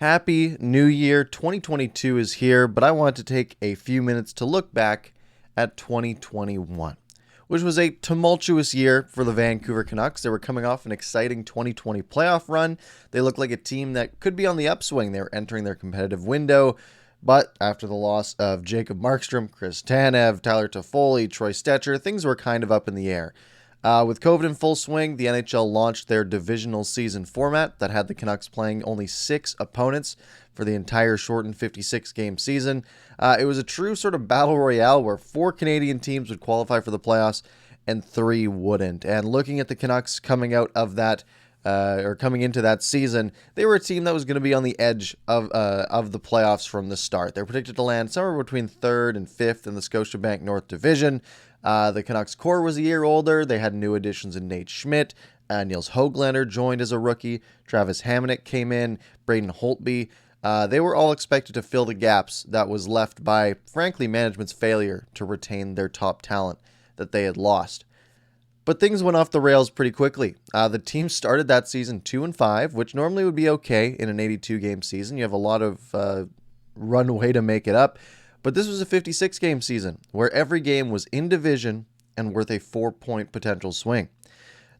Happy New Year. 2022 is here, but I want to take a few minutes to look back at 2021, which was a tumultuous year for the Vancouver Canucks. They were coming off an exciting 2020 playoff run. They looked like a team that could be on the upswing. They were entering their competitive window, but after the loss of Jacob Markstrom, Chris Tanev, Tyler Toffoli, Troy Stecher, things were kind of up in the air. With COVID in full swing, the NHL launched their divisional season format that had the Canucks playing only 6 opponents for the entire shortened 56-game season. It was a true sort of battle royale where 4 Canadian teams would qualify for the playoffs and 3 wouldn't. And looking at the Canucks coming out of that, or coming into that season, they were a team that was going to be on the edge of the playoffs from the start. They're predicted to land somewhere between 3rd and 5th in the Scotiabank North Division. The Canucks core was a year older. They had new additions in Nate Schmidt. Niels Höglander joined as a rookie. Travis Hamonic came in. Braden Holtby. They were all expected to fill the gaps that was left by, frankly, management's failure to retain their top talent that they had lost. But things went off the rails pretty quickly. The team started that season 2-5, which normally would be okay in an 82-game season. You have a lot of runway to make it up. But this was a 56-game season where every game was in division and worth a 4-point potential swing.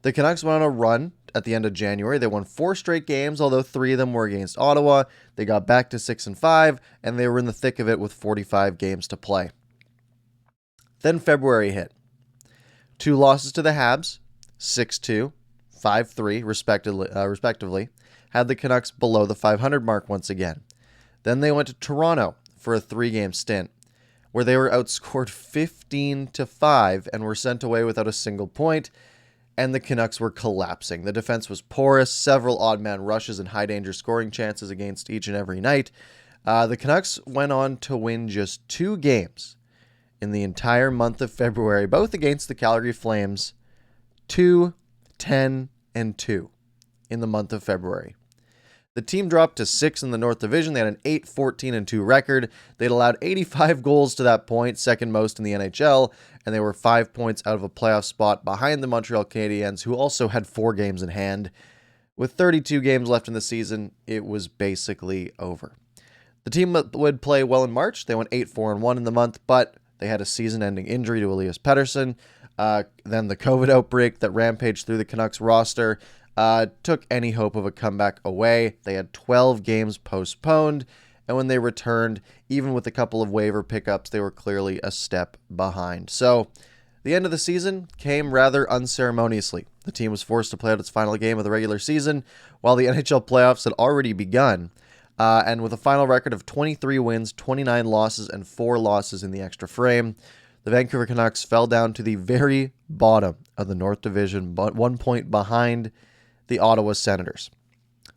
The Canucks went on a run at the end of January. They won 4 straight games, although 3 of them were against Ottawa. They got back to 6-5, and they were in the thick of it with 45 games to play. Then February hit. 2 losses to the Habs, 6-2, 5-3, respectively, had the Canucks below the 500 mark once again. Then they went to Toronto for a 3-game stint, where they were outscored 15-5 and were sent away without a single point, and the Canucks were collapsing. The defense was porous, several odd-man rushes and high-danger scoring chances against each and every night. The Canucks went on to win just 2 games in the entire month of February, both against the Calgary Flames, 2-10-2 in the month of February. The team dropped to 6th in the North Division. They had an 8-14-2 record. They'd allowed 85 goals to that point, second most in the NHL, and they were 5 points out of a playoff spot behind the Montreal Canadiens, who also had 4 games in hand. With 32 games left in the season, it was basically over. The team would play well in March. They went 8-4-1 in the month, but they had a season-ending injury to Elias Pettersson. Then the COVID outbreak that rampaged through the Canucks roster took any hope of a comeback away. They had 12 games postponed, and when they returned, even with a couple of waiver pickups, they were clearly a step behind. So the end of the season came rather unceremoniously. The team was forced to play out its final game of the regular season, while the NHL playoffs had already begun. And with a final record of 23 wins, 29 losses, and 4 losses in the extra frame, the Vancouver Canucks fell down to the very bottom of the North Division, but 1 point behind the Ottawa Senators.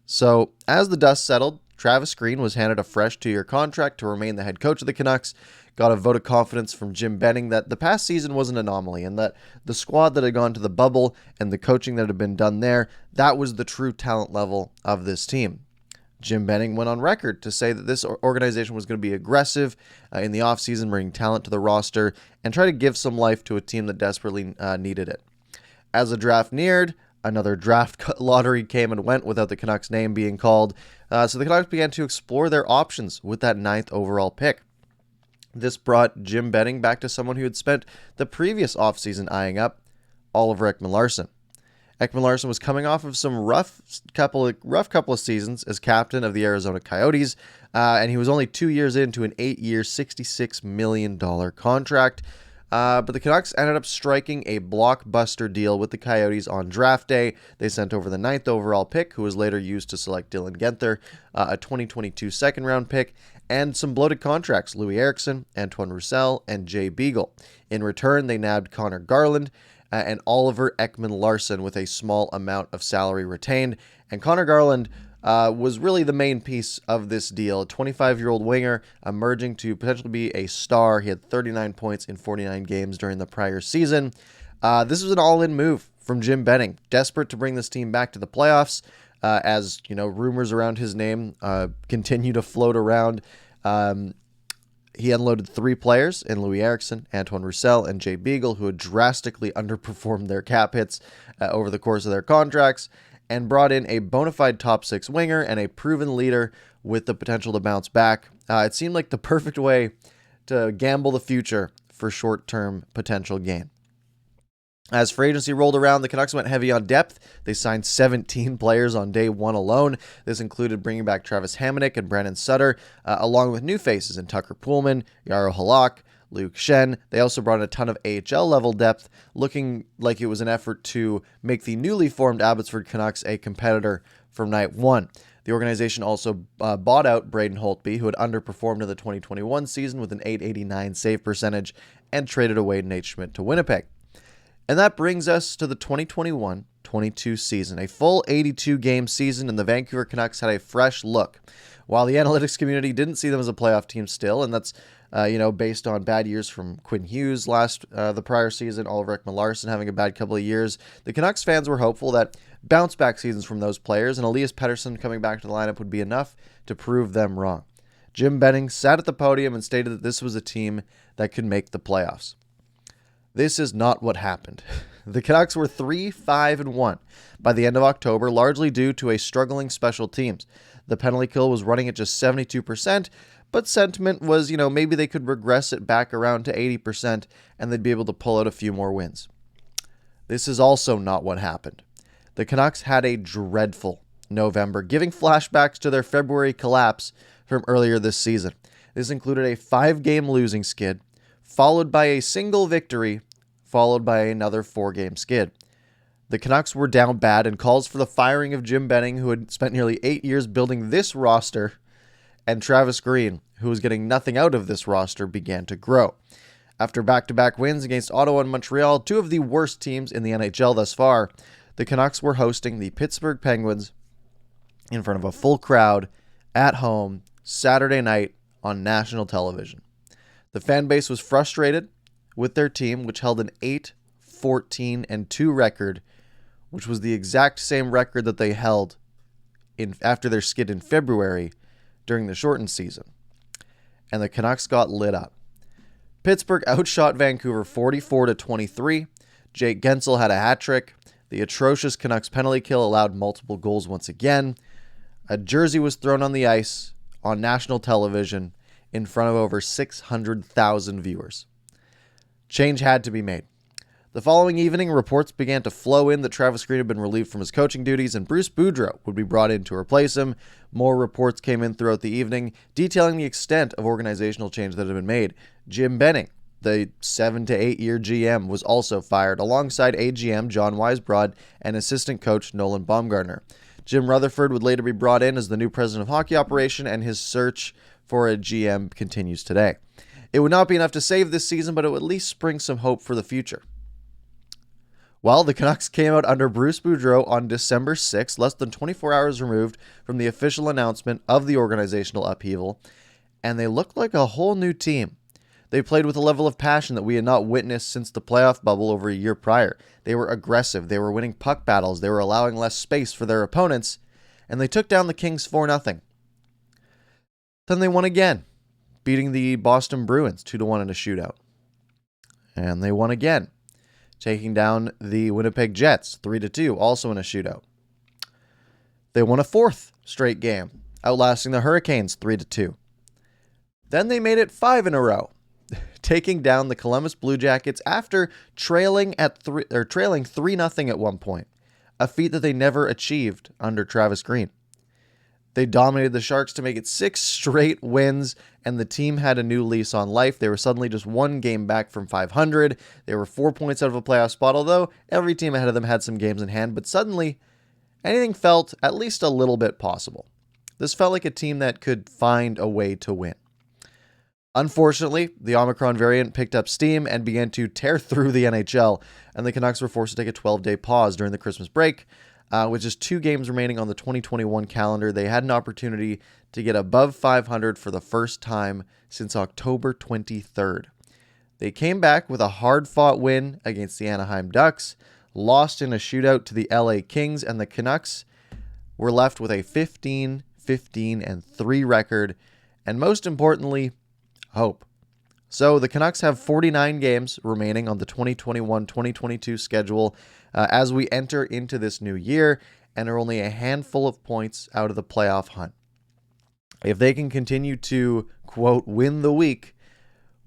So, as the dust settled, Travis Green was handed a fresh 2-year contract to remain the head coach of the Canucks, got a vote of confidence from Jim Benning that the past season was an anomaly and that the squad that had gone to the bubble and the coaching that had been done there, that was the true talent level of this team. Jim Benning went on record to say that this organization was going to be aggressive in the offseason, bringing talent to the roster, and try to give some life to a team that desperately needed it. As the draft neared, another draft lottery came and went without the Canucks' name being called, so the Canucks began to explore their options with that 9th overall pick. This brought Jim Benning back to someone who had spent the previous offseason eyeing up, Oliver Ekman-Larsson. Ekman-Larsson was coming off of some rough couple of seasons as captain of the Arizona Coyotes, and he was only 2 years into an 8-year, $66 million contract. But the Canucks ended up striking a blockbuster deal with the Coyotes on draft day. They sent over the 9th overall pick, who was later used to select Dylan Guenther, a 2022 second-round pick, and some bloated contracts, Louis Eriksson, Antoine Roussel, and Jay Beagle. In return, they nabbed Connor Garland and Oliver Ekman-Larsson with a small amount of salary retained. And Connor Garland was really the main piece of this deal. A 25-year-old winger emerging to potentially be a star. He had 39 points in 49 games during the prior season. This was an all-in move from Jim Benning, desperate to bring this team back to the playoffs. As you know, rumors around his name continue to float around. He unloaded 3 players in Louis Eriksson, Antoine Roussel, and Jay Beagle, who had drastically underperformed their cap hits over the course of their contracts. and brought in a bona fide top 6 winger and a proven leader with the potential to bounce back. It seemed like the perfect way to gamble the future for short-term potential gain. As free agency rolled around, the Canucks went heavy on depth. They signed 17 players on day one alone. This included bringing back Travis Hamonic and Brandon Sutter, along with new faces in Tucker Poolman, Jaro Halak, Luke Shen. They also brought in a ton of AHL-level depth, looking like it was an effort to make the newly formed Abbotsford Canucks a competitor from night one. The organization also bought out Braden Holtby, who had underperformed in the 2021 season with an .889 save percentage, and traded away Nate Schmidt to Winnipeg. And that brings us to the 2021-22 season, a full 82-game season, and the Vancouver Canucks had a fresh look. While the analytics community didn't see them as a playoff team still, and that's based on bad years from Quinn Hughes the prior season, Oliver Ekman-Larsson having a bad couple of years, the Canucks fans were hopeful that bounce-back seasons from those players and Elias Pettersson coming back to the lineup would be enough to prove them wrong. Jim Benning sat at the podium and stated that this was a team that could make the playoffs. This is not what happened. The Canucks were 3-5-1 by the end of October, largely due to a struggling special teams. The penalty kill was running at just 72%, but sentiment was, maybe they could regress it back around to 80% and they'd be able to pull out a few more wins. This is also not what happened. The Canucks had a dreadful November, giving flashbacks to their February collapse from earlier this season. This included a 5-game losing skid, followed by a single victory, followed by another 4-game skid. The Canucks were down bad, and calls for the firing of Jim Benning, who had spent nearly 8 years building this roster, and Travis Green, who was getting nothing out of this roster, began to grow. After back-to-back wins against Ottawa and Montreal, two of the worst teams in the NHL thus far, the Canucks were hosting the Pittsburgh Penguins in front of a full crowd at home Saturday night on national television. The fan base was frustrated with their team, which held an 8-14-2 record, which was the exact same record that they held after their skid in February during the shortened season. And the Canucks got lit up. Pittsburgh outshot Vancouver 44-23. Jake Gensel had a hat trick. The atrocious Canucks penalty kill allowed multiple goals once again. A jersey was thrown on the ice on national television in front of over 600,000 viewers. Change had to be made. The following evening, reports began to flow in that Travis Green had been relieved from his coaching duties and Bruce Boudreau would be brought in to replace him. More reports came in throughout the evening, detailing the extent of organizational change that had been made. Jim Benning, the 7 to 8 year GM, was also fired, alongside AGM John Weisbrod and assistant coach Nolan Baumgartner. Jim Rutherford would later be brought in as the new president of hockey operation, and his search for a GM continues today. It would not be enough to save this season, but it would at least spring some hope for the future. Well, the Canucks came out under Bruce Boudreau on December 6th, less than 24 hours removed from the official announcement of the organizational upheaval, and they looked like a whole new team. They played with a level of passion that we had not witnessed since the playoff bubble over a year prior. They were aggressive, they were winning puck battles, they were allowing less space for their opponents, and they took down the Kings 4-0. Then they won again, beating the Boston Bruins 2-1 in a shootout. And they won again, taking down the Winnipeg Jets 3-2, also in a shootout. They won a fourth straight game, outlasting the Hurricanes 3-2. Then they made it 5 in a row, taking down the Columbus Blue Jackets after trailing 3-0 at one point, a feat that they never achieved under Travis Green. They dominated the Sharks to make it 6 straight wins, and the team had a new lease on life. They were suddenly just 1 game back from 500. They were 4 points out of a playoff spot, although every team ahead of them had some games in hand, but suddenly anything felt at least a little bit possible. This felt like a team that could find a way to win. Unfortunately, the Omicron variant picked up steam and began to tear through the NHL, and the Canucks were forced to take a 12-day pause during the Christmas break. With just 2 games remaining on the 2021 calendar, they had an opportunity to get above 500 for the first time since October 23rd. They came back with a hard-fought win against the Anaheim Ducks, lost in a shootout to the LA Kings, and the Canucks were left with a 15-15-3 record, and most importantly, hope. So the Canucks have 49 games remaining on the 2021-2022 schedule as we enter into this new year, and are only a handful of points out of the playoff hunt. If they can continue to, quote, win the week,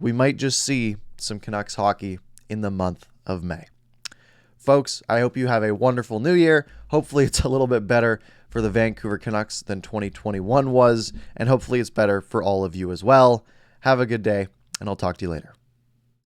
we might just see some Canucks hockey in the month of May. Folks, I hope you have a wonderful new year. Hopefully it's a little bit better for the Vancouver Canucks than 2021 was, and hopefully it's better for all of you as well. Have a good day, and I'll talk to you later.